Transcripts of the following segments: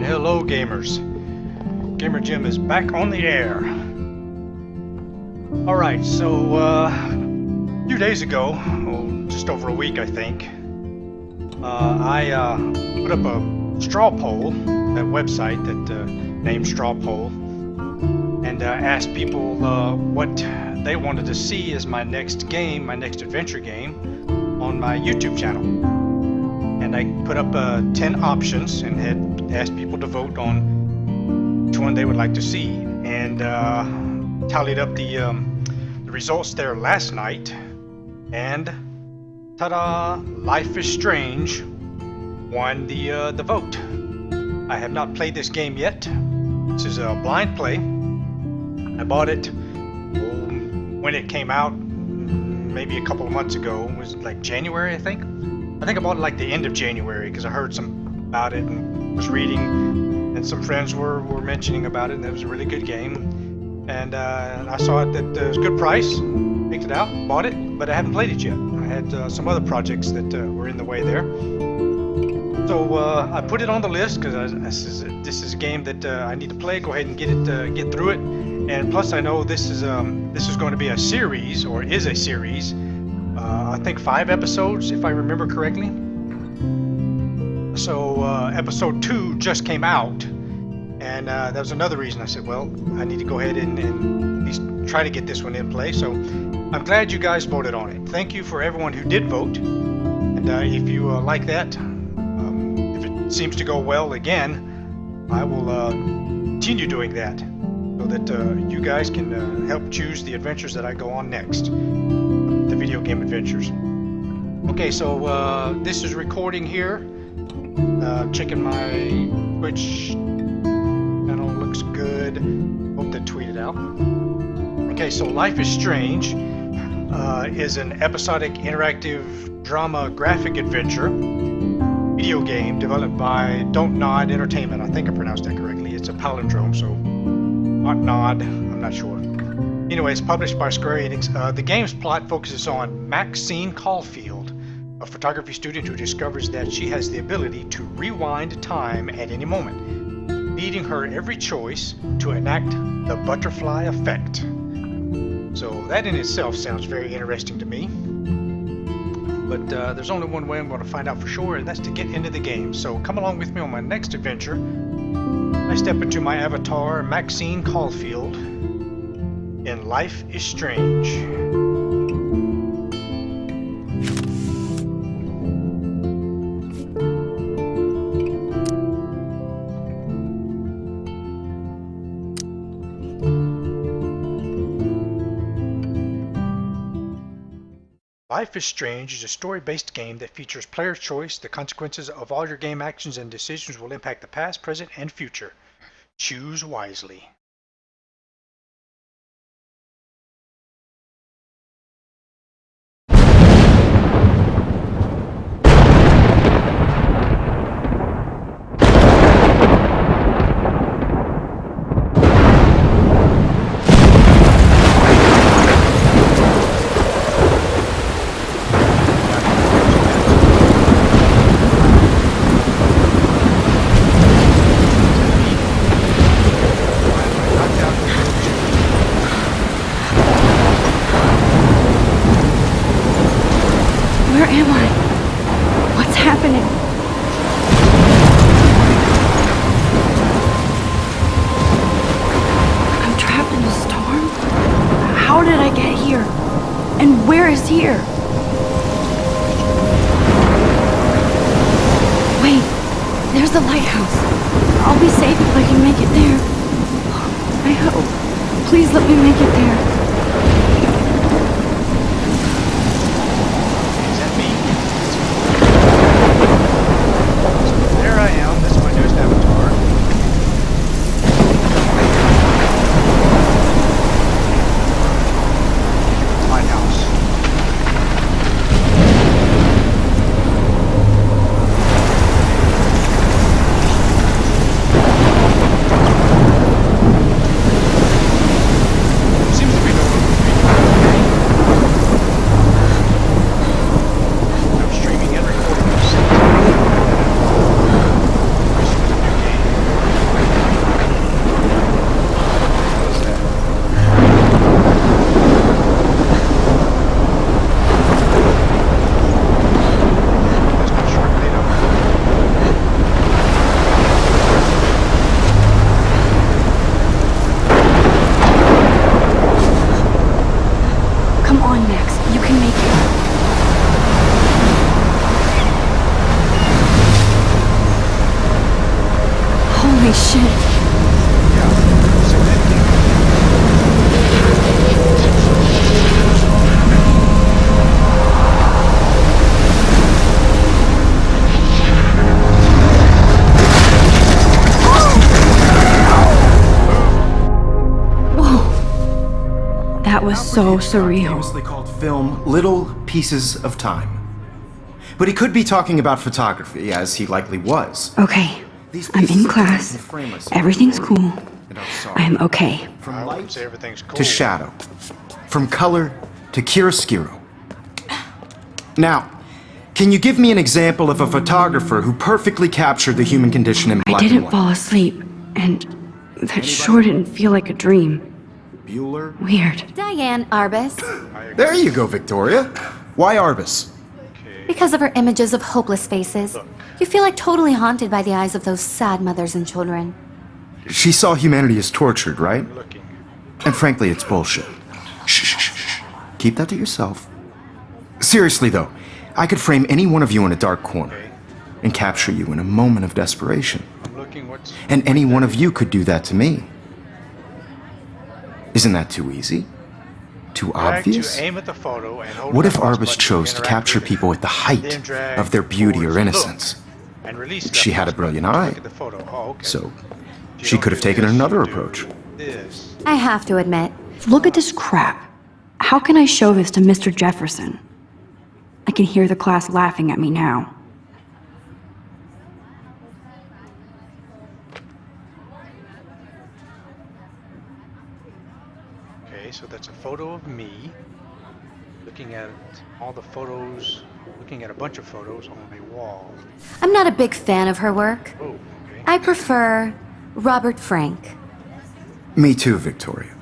Hello gamers. Gamer Jim is back on the air. Alright, so a few days ago, just over a week I think, I put up a straw poll, that website that named Straw Poll, and asked people what they wanted to see as my next game, my next adventure game on my YouTube channel. And I put up 10 options and had asked people to vote on which one they would like to see, and tallied up the results there last night, and ta-da! Life is Strange won the vote. I have not played this game yet. This is a blind play. I bought it when it came out, maybe a couple of months ago. It was like January, I think. I think I bought it like the end of January because I heard some about it and was reading, and some friends were mentioning about it, and it was a really good game. And I saw it that it was a good price, picked it out, bought it, but I haven't played it yet. I had some other projects that were in the way there. So I put it on the list because this is a game that I need to play. Go ahead and get through it. And plus, I know this is going to be a series, or is a series. I think 5 episodes, if I remember correctly. So episode 2 just came out, and that was another reason I said, well, I need to go ahead and at least try to get this one in play. So I'm glad you guys voted on it. Thank you for everyone who did vote. And if you like that, if it seems to go well again, I will continue doing that so that you guys can help choose the adventures that I go on next. The video game adventures. Okay, so this is recording here. Checking my Twitch channel, looks good. Hope they tweeted out. Okay, so Life is Strange is an episodic interactive drama graphic adventure video game developed by Don't Nod Entertainment. I think I pronounced that correctly. It's a palindrome, so not Nod, I'm not sure. Anyway, it's published by Square Enix. The game's plot focuses on Maxine Caulfield, a photography student who discovers that she has the ability to rewind time at any moment, leading her every choice to enact the butterfly effect. So that in itself sounds very interesting to me. But there's only one way I'm going to find out for sure, and that's to get into the game. So come along with me on my next adventure. I step into my avatar, Maxine Caulfield, in Life is Strange. Life is Strange is a story-based game that features player choice. The consequences of all your game actions and decisions will impact the past, present, and future. Choose wisely. Where am I? What's happening? I'm trapped in a storm? How did I get here? And where is here? Wait, there's the lighthouse. I'll be safe if I can make it there. I hope. Please let me make it there. Seems to be shit. Yeah, say that again. Whoa. That was so surreal. Famously called film Little Pieces of Time. But he could be talking about photography, as he likely was. Okay, These I'm pieces in of class. time can frame us, Everything's Lord, cool. and our sorrow. I am okay. From I wouldn't light say everything's cool. to shadow. From color to chiaroscuro. Now, can you give me an example of a photographer who perfectly captured the human condition in I black and didn't white? fall asleep, and that sure didn't feel like a dream. Bueller? Weird. Diane Arbus. There you go, Victoria. Why Arbus? Because of her images of hopeless faces, you feel like totally haunted by the eyes of those sad mothers and children. She saw humanity as tortured, right? Looking. And frankly, it's bullshit. Shh, shh, shh, shh. Keep that to yourself. Seriously, though, I could frame any one of you in a dark corner Okay. and capture you in a moment of desperation. I'm looking what's... And any one of you could do that to me. Isn't that too easy? Too Drag obvious? to aim at the photo and hold What the if mouse Arbus button chose to interact capture with it. people at the height Then drag of their beauty forwards or and look, innocence? and release She that had a mouse brilliant button to eye. look at the photo. Oh, okay. So, If you she don't could have do taken this, another you do approach. This. I have to admit, Look at this crap. How can I show this to Mr. Jefferson? I can hear the class laughing at me now. Okay, so that's a photo of me looking at all the photos, looking at a bunch of photos on a wall. I'm not a big fan of her work. Oh, okay. I prefer Robert Frank. Me too, Victoria.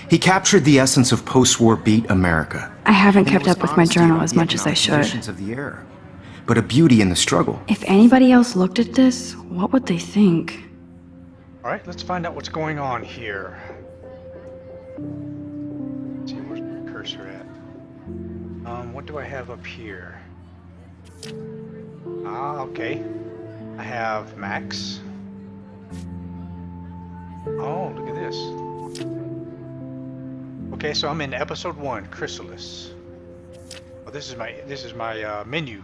He captured the essence of post-war beat America. I haven't And it kept was up with my honesty journal about as the much as I economic should. conditions of the era, but a beauty in the struggle. If anybody else looked at this, what would they think? All right, let's find out what's going on here. Let's see, where's my cursor at? What do I have up here? Ah, okay. I have Max. Oh, look at this. Okay, so I'm in episode 1, Chrysalis. Oh, this is my menu.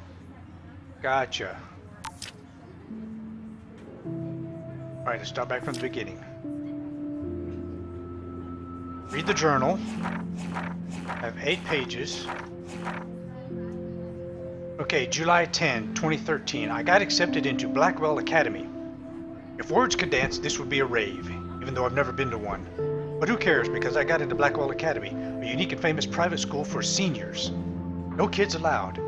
Gotcha. All right, let's start back from the beginning. Read the journal. I have 8 pages. Okay, July 10, 2013. I got accepted into Blackwell Academy. If words could dance, this would be a rave, even though I've never been to one. But who cares, because I got into Blackwell Academy, a unique and famous private school for seniors. No kids allowed.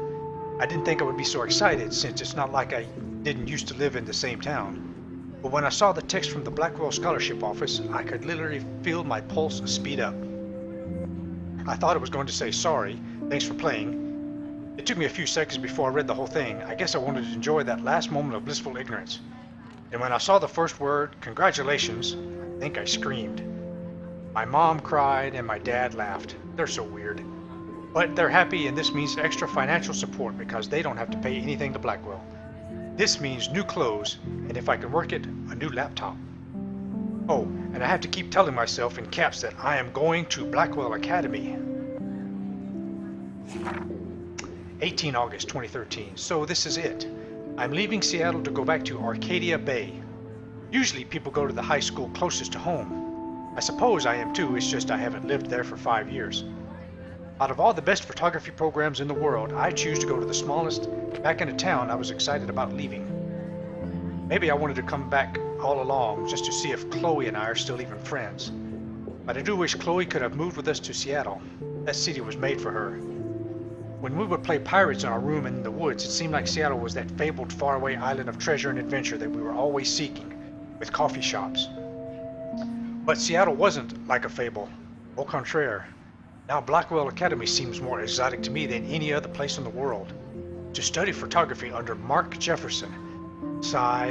I didn't think I would be so excited, since it's not like I didn't used to live in the same town. But when I saw the text from the Blackwell Scholarship Office, I could literally feel my pulse speed up. I thought it was going to say, sorry, thanks for playing. It took me a few seconds before I read the whole thing. I guess I wanted to enjoy that last moment of blissful ignorance. And when I saw the first word, congratulations, I think I screamed. My mom cried and my dad laughed. They're so weird. But they're happy, and this means extra financial support because they don't have to pay anything to Blackwell. This means new clothes, and if I can work it, a new laptop. Oh, and I have to keep telling myself in caps that I am going to Blackwell Academy. 18 August 2013. So this is it. I'm leaving Seattle to go back to Arcadia Bay. Usually people go to the high school closest to home. I suppose I am too, it's just I haven't lived there for 5 years. Out of all the best photography programs in the world, I choose to go to the smallest. Back in a town I was excited about leaving. Maybe I wanted to come back all along just to see if Chloe and I are still even friends. But I do wish Chloe could have moved with us to Seattle. That city was made for her. When we would play pirates in our room in the woods, it seemed like Seattle was that fabled faraway island of treasure and adventure that we were always seeking, with coffee shops. But Seattle wasn't like a fable. Au contraire. Now Blackwell Academy seems more exotic to me than any other place in the world. To study photography under Mark Jefferson. Sigh.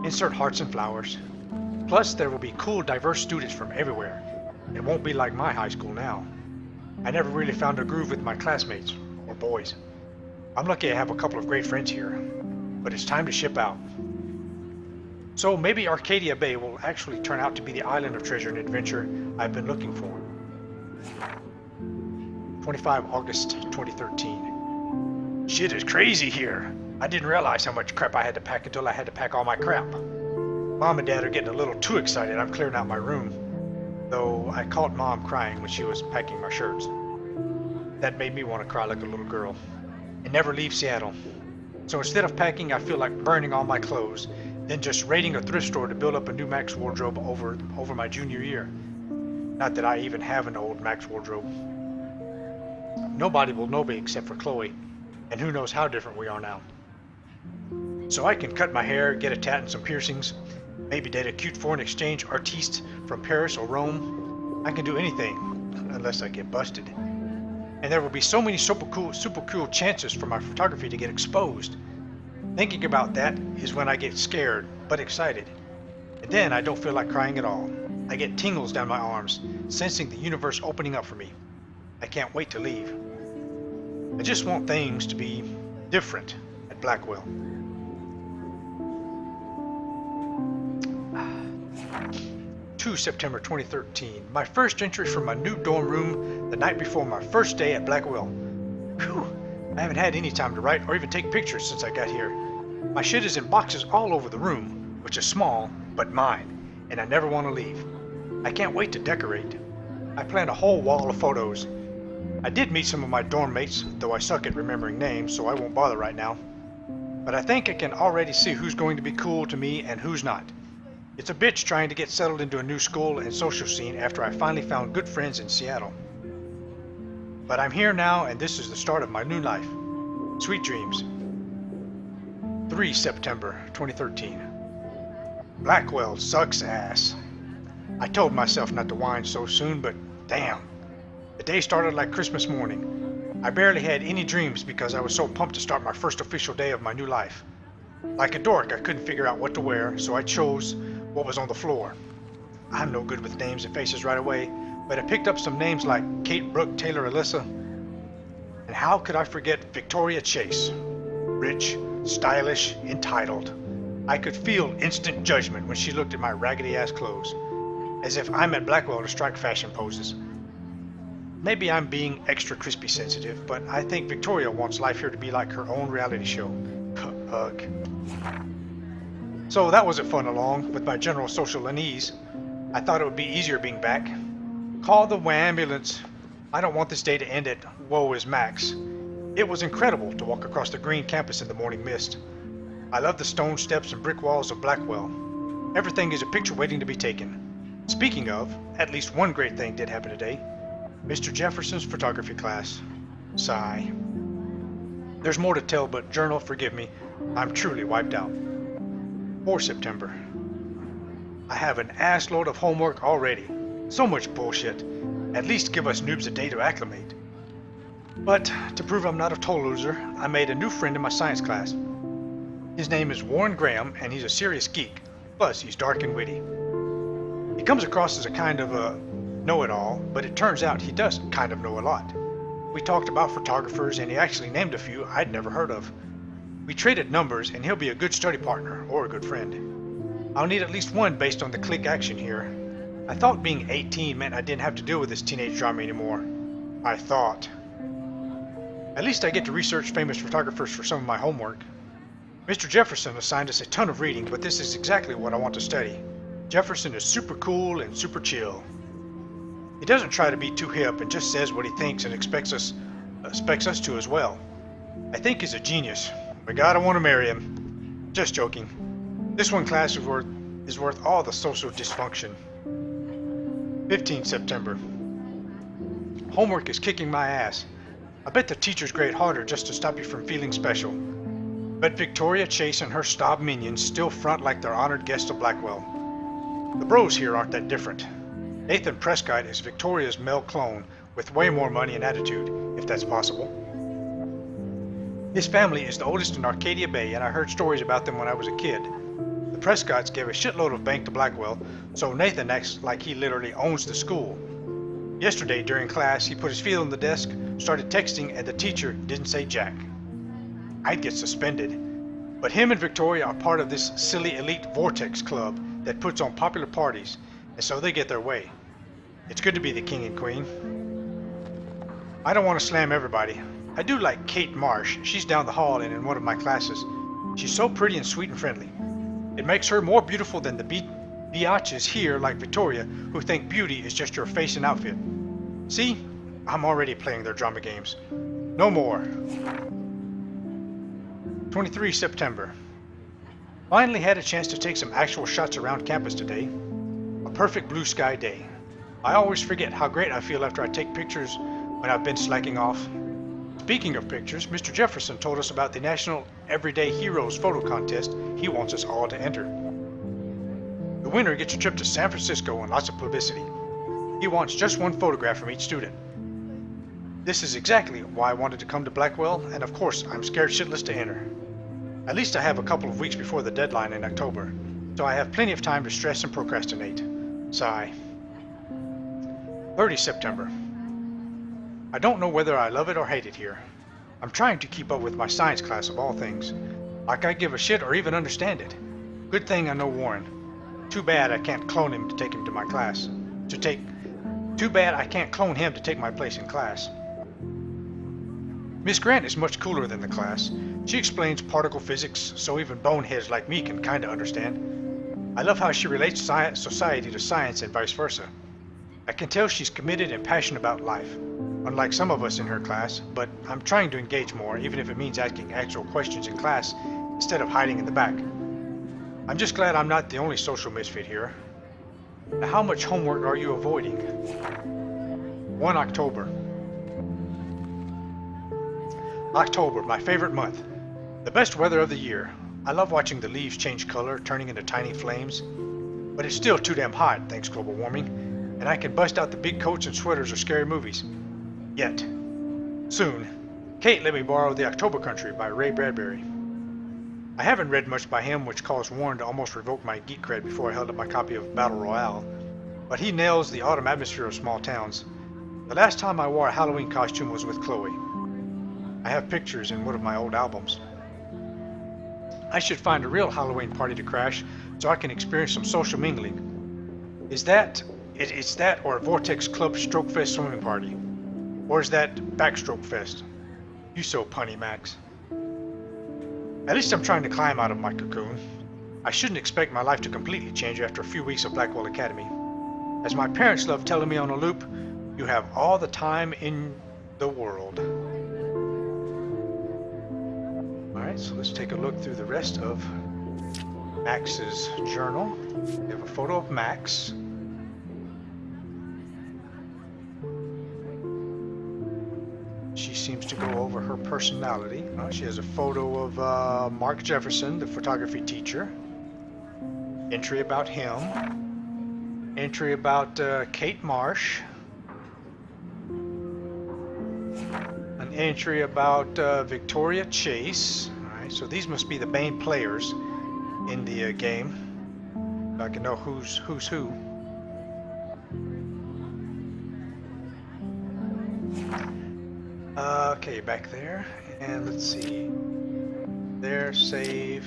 Insert hearts and flowers. Plus, there will be cool, diverse students from everywhere. It won't be like my high school now. I never really found a groove with my classmates, or boys. I'm lucky I have a couple of great friends here, but it's time to ship out. So maybe Arcadia Bay will actually turn out to be the island of treasure and adventure I've been looking for. 25 August 2013. Shit is crazy here. I didn't realize how much crap I had to pack until I had to pack all my crap. Mom and Dad are getting a little too excited I'm clearing out my room. Though I caught Mom crying when she was packing my shirts. That made me want to cry like a little girl. And never leave Seattle. So instead of packing, I feel like burning all my clothes, then just raiding a thrift store to build up a new Max wardrobe over my junior year. Not that I even have an old Max wardrobe. Nobody will know me except for Chloe, and who knows how different we are now. So I can cut my hair, get a tat and some piercings, maybe date a cute foreign exchange artiste from Paris or Rome. I can do anything, unless I get busted. And there will be so many super cool chances for my photography to get exposed. Thinking about that is when I get scared, but excited. And then I don't feel like crying at all. I get tingles down my arms, sensing the universe opening up for me. I can't wait to leave. I just want things to be different at Blackwell. 2 September 2013. My first entry from my new dorm room the night before my first day at Blackwell. Whew, I haven't had any time to write or even take pictures since I got here. My shit is in boxes all over the room, which is small, but mine, and I never want to leave. I can't wait to decorate. I planned a whole wall of photos. I did meet some of my dorm mates, though I suck at remembering names, so I won't bother right now. But I think I can already see who's going to be cool to me and who's not. It's a bitch trying to get settled into a new school and social scene after I finally found good friends in Seattle. But I'm here now, and this is the start of my new life. Sweet dreams. 3 September 2013. Blackwell sucks ass. I told myself not to whine so soon, but damn. The day started like Christmas morning. I barely had any dreams because I was so pumped to start my first official day of my new life. Like a dork, I couldn't figure out what to wear, so I chose what was on the floor. I'm no good with names and faces right away, but I picked up some names like Kate, Brooke, Taylor, Alyssa. And how could I forget Victoria Chase? Rich, stylish, entitled. I could feel instant judgment when she looked at my raggedy-ass clothes, as if I'm at Blackwell to strike fashion poses. Maybe I'm being extra crispy sensitive, but I think Victoria wants life here to be like her own reality show. Ugh. So that wasn't fun along with my general social unease. I thought it would be easier being back. Call the ambulance. I don't want this day to end at woe is Max. It was incredible to walk across the green campus in the morning mist. I love the stone steps and brick walls of Blackwell. Everything is a picture waiting to be taken. Speaking of, at least one great thing did happen today. Mr. Jefferson's photography class. Sigh. There's more to tell, but journal, forgive me. I'm truly wiped out. 4 September. I have an assload of homework already. So much bullshit. At least give us noobs a day to acclimate. But to prove I'm not a total loser, I made a new friend in my science class. His name is Warren Graham, and he's a serious geek. Plus, he's dark and witty. He comes across as a kind of a know-it-all, but it turns out he does kind of know a lot. We talked about photographers, and he actually named a few I'd never heard of. We traded numbers, and he'll be a good study partner, or a good friend. I'll need at least one based on the click action here. I thought being 18 meant I didn't have to deal with this teenage drama anymore. I thought. At least I get to research famous photographers for some of my homework. Mr. Jefferson assigned us a ton of reading, but this is exactly what I want to study. Jefferson is super cool and super chill. He doesn't try to be too hip and just says what he thinks and expects us to as well. I think he's a genius. My God, I want to marry him. Just joking. This one class is worth all the social dysfunction. 15 September. Homework is kicking my ass. I bet the teachers grade harder just to stop you from feeling special. But Victoria Chase and her Staub minions still front like they're honored guests of Blackwell. The bros here aren't that different. Nathan Prescott is Victoria's male clone with way more money and attitude, if that's possible. His family is the oldest in Arcadia Bay, and I heard stories about them when I was a kid. The Prescotts gave a shitload of bank to Blackwell, so Nathan acts like he literally owns the school. Yesterday, during class, he put his feet on the desk, started texting, and the teacher didn't say jack. I'd get suspended. But him and Victoria are part of this silly elite Vortex club that puts on popular parties, and so they get their way. It's good to be the king and queen. I don't want to slam everybody. I do like Kate Marsh. She's down the hall and in one of my classes. She's so pretty and sweet and friendly. It makes her more beautiful than the biatches here like Victoria, who think beauty is just your face and outfit. See? I'm already playing their drama games. No more. 23 September. Finally had a chance to take some actual shots around campus today. A perfect blue sky day. I always forget how great I feel after I take pictures when I've been slacking off. Speaking of pictures, Mr. Jefferson told us about the National Everyday Heroes photo contest he wants us all to enter. The winner gets a trip to San Francisco and lots of publicity. He wants just one photograph from each student. This is exactly why I wanted to come to Blackwell, and of course I'm scared shitless to enter. At least I have a couple of weeks before the deadline in October, so I have plenty of time to stress and procrastinate. Sigh. 30 September. I don't know whether I love it or hate it here. I'm trying to keep up with my science class of all things. Like I give a shit or even understand it. Good thing I know Warren. Too bad I can't clone him to take him to my class. Too bad I can't clone him to take my place in class. Miss Grant is much cooler than the class. She explains particle physics so even boneheads like me can kinda understand. I love how she relates society to science and vice versa. I can tell she's committed and passionate about life, unlike some of us in her class, but I'm trying to engage more, even if it means asking actual questions in class instead of hiding in the back. I'm just glad I'm not the only social misfit here. Now, how much homework are you avoiding? 1 October. October, my favorite month. The best weather of the year. I love watching the leaves change color, turning into tiny flames. But it's still too damn hot, thanks global warming, and I can bust out the big coats and sweaters or scary movies. Yet. Soon. Kate let me borrow The October Country by Ray Bradbury. I haven't read much by him, which caused Warren to almost revoke my geek cred before I held up my copy of Battle Royale, but he nails the autumn atmosphere of small towns. The last time I wore a Halloween costume was with Chloe. I have pictures in one of my old albums. I should find a real Halloween party to crash so I can experience some social mingling. It's that or a Vortex Club Stroke Fest swimming party. Or is that Backstroke Fest? You so punny, Max. At least I'm trying to climb out of my cocoon. I shouldn't expect my life to completely change after a few weeks of Blackwell Academy. As my parents love telling me on a loop, you have all the time in the world. Alright, so let's take a look through the rest of Max's journal. We have a photo of Max. She seems to go over her personality. She has a photo of Mark Jefferson, the photography teacher. Entry about him. Entry about Kate Marsh. An entry about Victoria Chase. Alright, so these must be the main players in the game. So I can know who's who. Okay, back there, and let's see. There, save,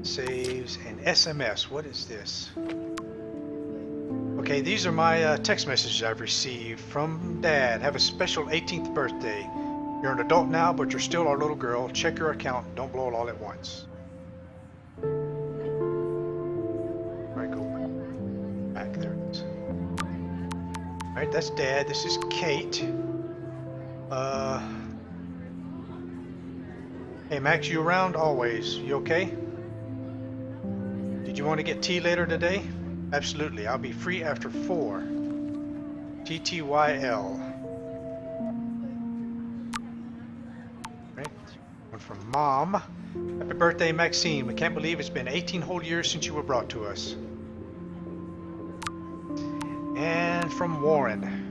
saves, and SMS. What is this? Okay, these are my text messages I've received from Dad. Have a special 18th birthday. You're an adult now, but you're still our little girl. Check your account. Don't blow it all at once. Alright, go back. There it is. Alright, that's Dad. This is Kate. Hey Max, you around? Always. You okay? Did you want to get tea later today? Absolutely. I'll be free after 4. TTYL. Right. One from Mom. Happy birthday, Maxine. We can't believe it's been 18 whole years since you were brought to us. And from Warren.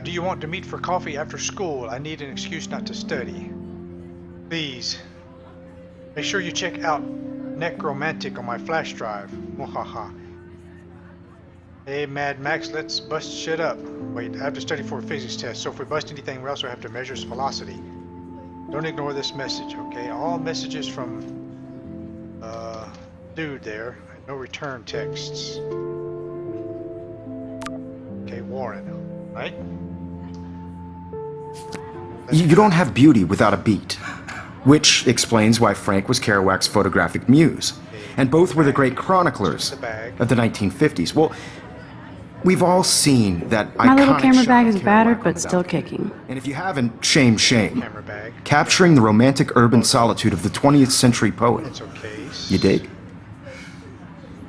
Do you want to meet for coffee after school? I need an excuse not to study. Please. Make sure you check out Necromantic on my flash drive. Mwahaha. Hey, Mad Max, let's bust shit up. Wait, I have to study for a physics test, so if we bust anything, we also have to measure its velocity. Don't ignore this message, okay? All messages from dude there. No return texts. Okay, Warren, right? You don't have beauty without a beat. Which explains why Frank was Kerouac's photographic muse. And both were the great chroniclers of the 1950s. Well, we've all seen that My little iconic camera shot bag of is Kerouac battered, on but the still balcony. kicking. And if you haven't, shame, shame. Camera bag. Capturing the romantic urban solitude of the 20th century poet. It's okay. You dig?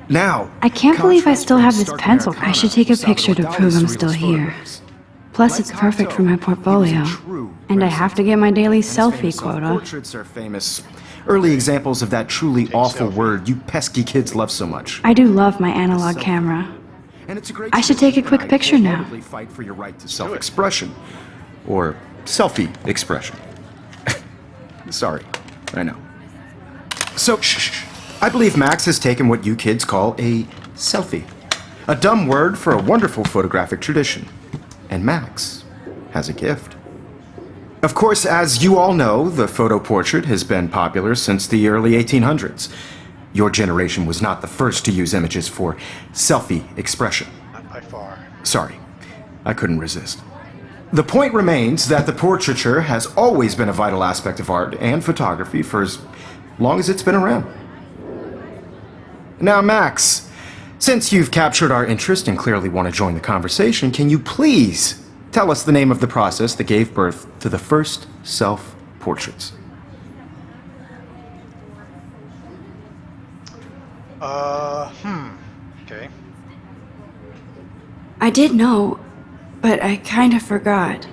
Now, I can't believe I contrast still have Frank's this stark pencil. I Americana should take a with picture to Salvador prove I'm Dali's still surrealist here. photographs. Plus, it's Like perfect for Picasso, my he was a portfolio. true And I have to get my daily selfie famous quota. Portraits are famous. Early examples of that truly awful selfie. word you pesky kids love so much. I do love my analog camera. And it's a great I should take a tradition quick tonight. picture now. Wholeheartedly fight for your right to self-expression. Or selfie expression. Sorry, I know. So, shh. I believe Max has taken what you kids call a selfie. A dumb word for a wonderful photographic tradition. And Max has a gift. Of course, as you all know, the photo portrait has been popular since the early 1800s. Your generation was not the first to use images for selfie expression. Not by far. Sorry, I couldn't resist. The point remains that the portraiture has always been a vital aspect of art and photography for as long as it's been around. Now, Max, since you've captured our interest and clearly want to join the conversation, can you please tell us the name of the process that gave birth to the first self-portraits? Okay. I did know, but I kind of forgot.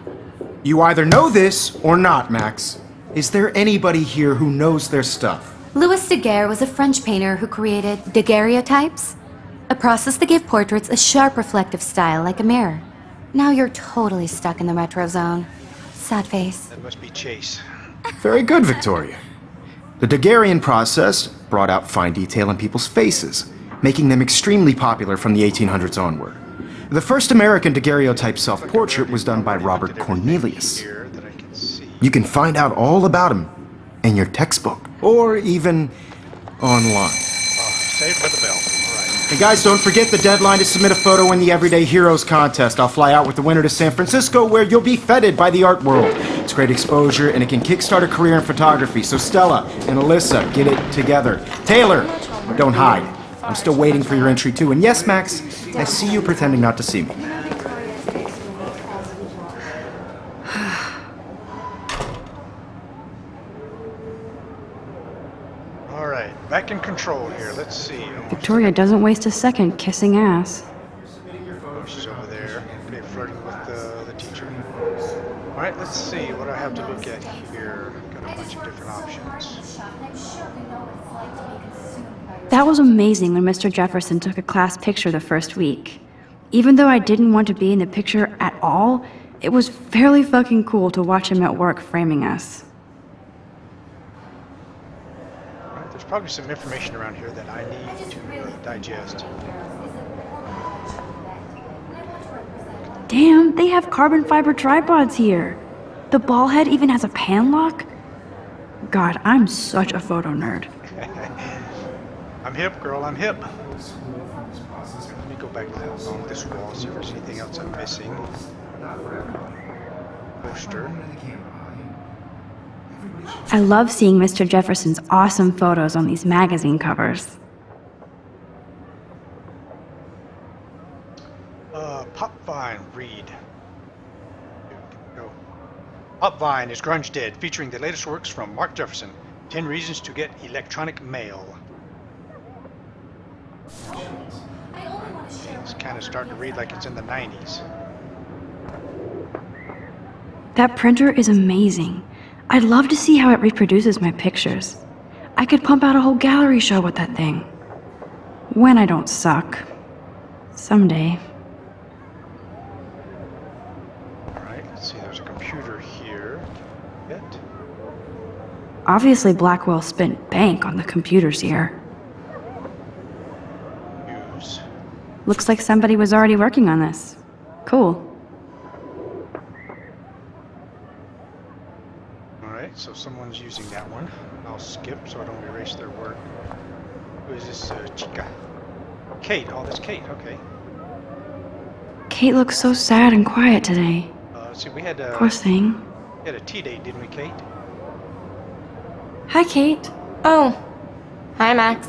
You either know this or not, Max. Is there anybody here who knows their stuff? Louis Daguerre was a French painter who created daguerreotypes, a process that gave portraits a sharp reflective style like a mirror. Now you're totally stuck in the retro zone. Sad face. That must be Chase. Very good, Victoria. The Daguerrean process brought out fine detail in people's faces, making them extremely popular from the 1800s onward. The first American daguerreotype self-portrait was done by Robert Cornelius. Here that I can see. You can find out all about him in your textbook, or even online. Saved by the bell. All right. And guys, don't forget the deadline to submit a photo in the Everyday Heroes contest. I'll fly out with the winner to San Francisco, where you'll be feted by the art world. It's great exposure, and it can kickstart a career in photography. So Stella and Alyssa, get it together. Taylor, don't hide. I'm still waiting for your entry too. And yes, Max, I see you pretending not to see me. All right. Back in control here. Let's see. Victoria doesn't waste a second kissing ass. Oh, she's over there. Okay, flirting with the teacher. All right. Let's see what I have to look at here. Got a bunch of different options. That was amazing when Mr. Jefferson took a class picture the first week. Even though I didn't want to be in the picture at all, it was fairly fucking cool to watch him at work framing us. All right, there's probably some information around here that I need to digest. Damn, they have carbon fiber tripods here. The ball head even has a pan lock. God, I'm such a photo nerd. I'm hip, girl. I'm hip. Let me go back along this wall, see if there's anything else I'm missing. Poster. I love seeing Mr. Jefferson's awesome photos on these magazine covers. Popvine, read. Go. Popvine is Grunge Dead, featuring the latest works from Mark Jefferson. 10 reasons to get electronic mail. It's kind of starting to read like it's in the 90s. That printer is amazing. I'd love to see how it reproduces my pictures. I could pump out a whole gallery show with that thing. When I don't suck. Someday. Alright, let's see, there's a computer here. Bit. Obviously, Blackwell spent bank on the computers here. Use. Looks like somebody was already working on this. Cool. Alright, so someone's using that one. I'll skip so I don't erase their work. Who is this chica? Kate. Oh, that's Kate. Okay. Kate looks so sad and quiet today. Let's see, we had Poor thing. a tea date, didn't we, Kate? Hi, Kate. Oh. Hi, Max.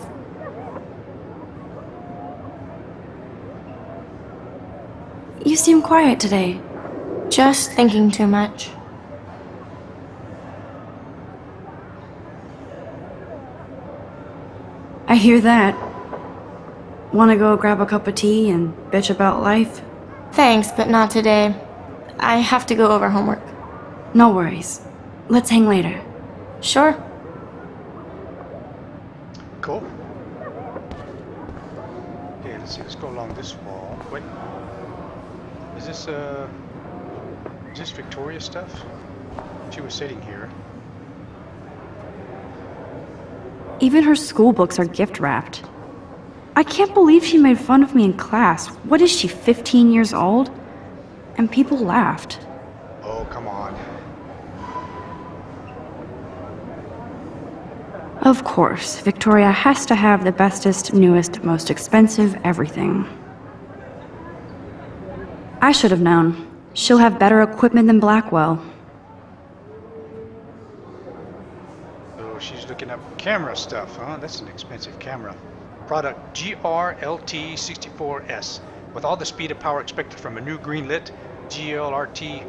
You seem quiet today. Just thinking too much. I hear that. Wanna go grab a cup of tea and bitch about life? Thanks, but not today. I have to go over homework. No worries. Let's hang later. Sure. Cool. Okay, let's see. Let's go along this wall. Wait. Is this Victoria stuff? She was sitting here. Even her school books are gift wrapped. I can't believe she made fun of me in class. What is she, 15 years old? And people laughed. Oh, come on. Of course, Victoria has to have the bestest, newest, most expensive everything. I should have known. She'll have better equipment than Blackwell. So she's looking up camera stuff, huh? That's an expensive camera. Product GRLT64S. With all the speed and power expected from a new greenlit GLRT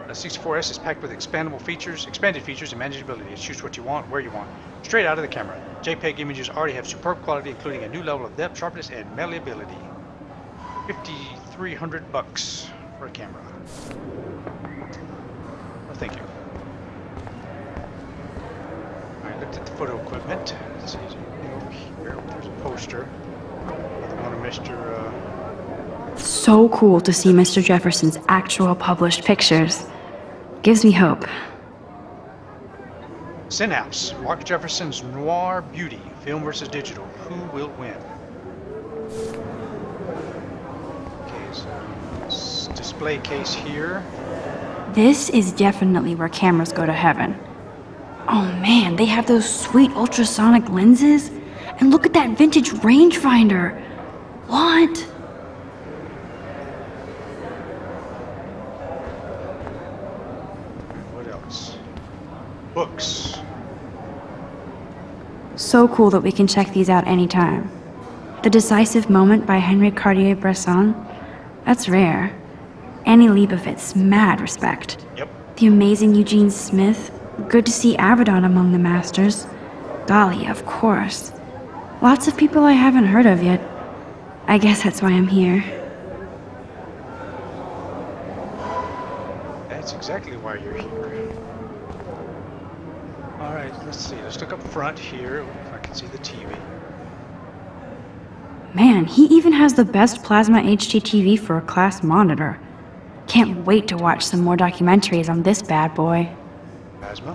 64S is packed with expanded features and manageability. It shoots what you want, where you want, straight out of the camera. JPEG images already have superb quality, including a new level of depth, sharpness, and malleability. $5,300 for a camera. Well, thank you. I looked at the photo equipment. Let's see, anything over here? There's a poster. Another one of Mr. So cool to see Mr. Jefferson's actual published pictures. Gives me hope. Cinhouse. Mark Jefferson's Noir Beauty. Film versus digital. Who will win? Okay, so display case here. This is definitely where cameras go to heaven. Oh man, they have those sweet ultrasonic lenses. And look at that vintage rangefinder. What? What else? Books. So cool that we can check these out anytime. The Decisive Moment by Henry Cartier-Bresson. That's rare. Annie Leibovitz, mad respect. Yep. The amazing Eugene Smith. Good to see Avedon among the masters. Golly, of course. Lots of people I haven't heard of yet. I guess that's why I'm here. That's exactly why you're here. Alright, let's see. Let's look up front here. If I can see the TV. Man, he even has the best plasma HDTV for a class monitor. Can't wait to watch some more documentaries on this bad boy. Plasma.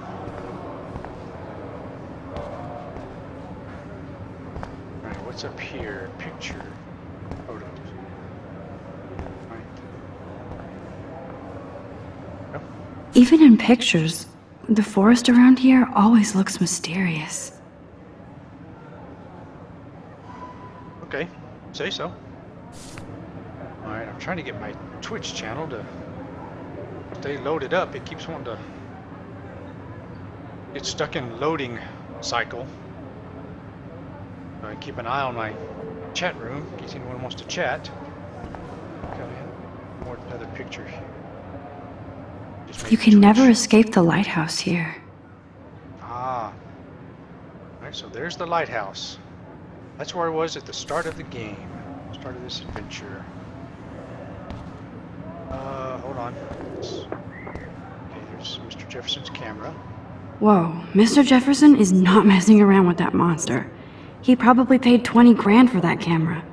Alright, what's up here? Picture. Photos. Right. Oh, Even in pictures, the forest around here always looks mysterious. okay. Say so. Alright, I'm trying to get my Twitch channel to stay loaded up. It keeps wanting to get stuck in loading cycle. So I keep an eye on my chat room in case anyone wants to chat. Okay, more another picture here. Just You maybe can never Twitch. escape the lighthouse here. Ah. Alright, so there's the lighthouse. That's where I was at the start of the game. Start of this adventure. Hold on. Okay, there's Mr. Jefferson's camera. Whoa, Mr. Jefferson is not messing around with that monster. He probably paid 20 grand for that camera.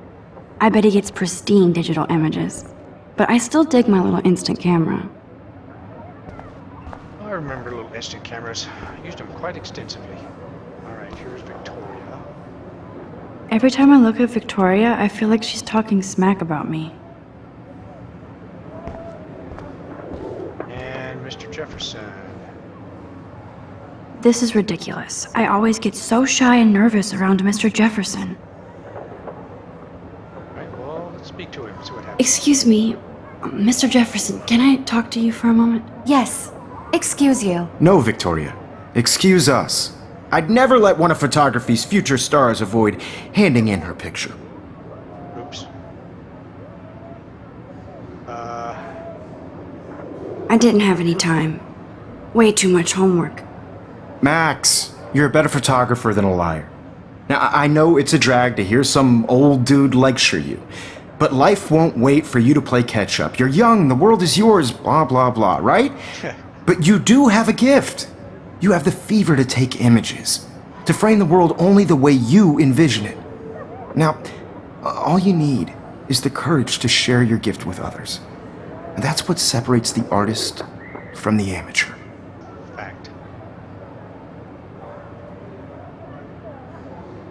I bet he gets pristine digital images. But I still dig my little instant camera. I remember little instant cameras. I used them quite extensively. Alright, here's Victoria. Every time I look at Victoria, I feel like she's talking smack about me. And Mr. Jefferson. This is ridiculous. I always get so shy and nervous around Mr. Jefferson. Alright, well, let's speak to him, see what happens. Excuse me, Mr. Jefferson, can I talk to you for a moment? Yes. Excuse you. No, Victoria. Excuse us. I'd never let one of photography's future stars avoid handing in her picture. Oops. I didn't have any time. Way too much homework. Max, you're a better photographer than a liar. Now, I know it's a drag to hear some old dude lecture you, but life won't wait for you to play catch up. You're young, the world is yours, blah, blah, blah, right? But you do have a gift. You have the fever to take images, to frame the world only the way you envision it. Now, all you need is the courage to share your gift with others. And that's what separates the artist from the amateur. Fact.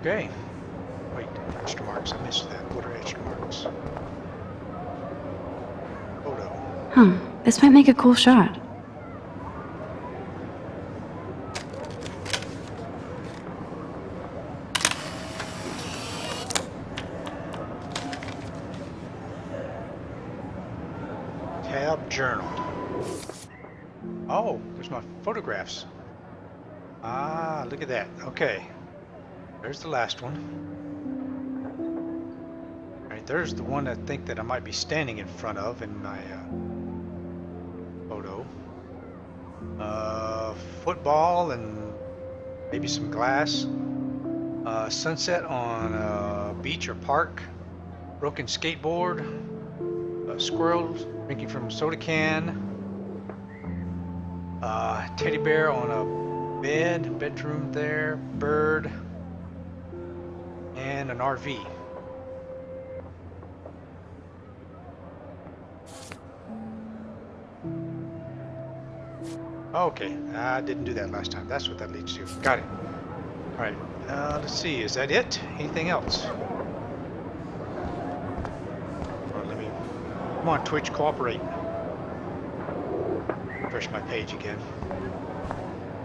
Okay. Wait, extra marks. I missed that. What are extra marks? Photo. This might make a cool shot. Tab journal. Oh, there's my photographs. Ah, look at that. Okay. There's the last one. Alright, there's the one I think that I might be standing in front of in my photo. Football and maybe some glass. Sunset on a beach or park. Broken skateboard. Squirrels drinking from a soda can. Teddy bear on a bedroom there, bird, and an RV. Okay, I didn't do that last time. That's what that leads to. Got it. All right, let's see. Is that it? Anything else? Come on, Twitch, cooperate. Refresh my page again.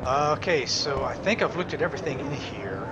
Okay, so I think I've looked at everything in here.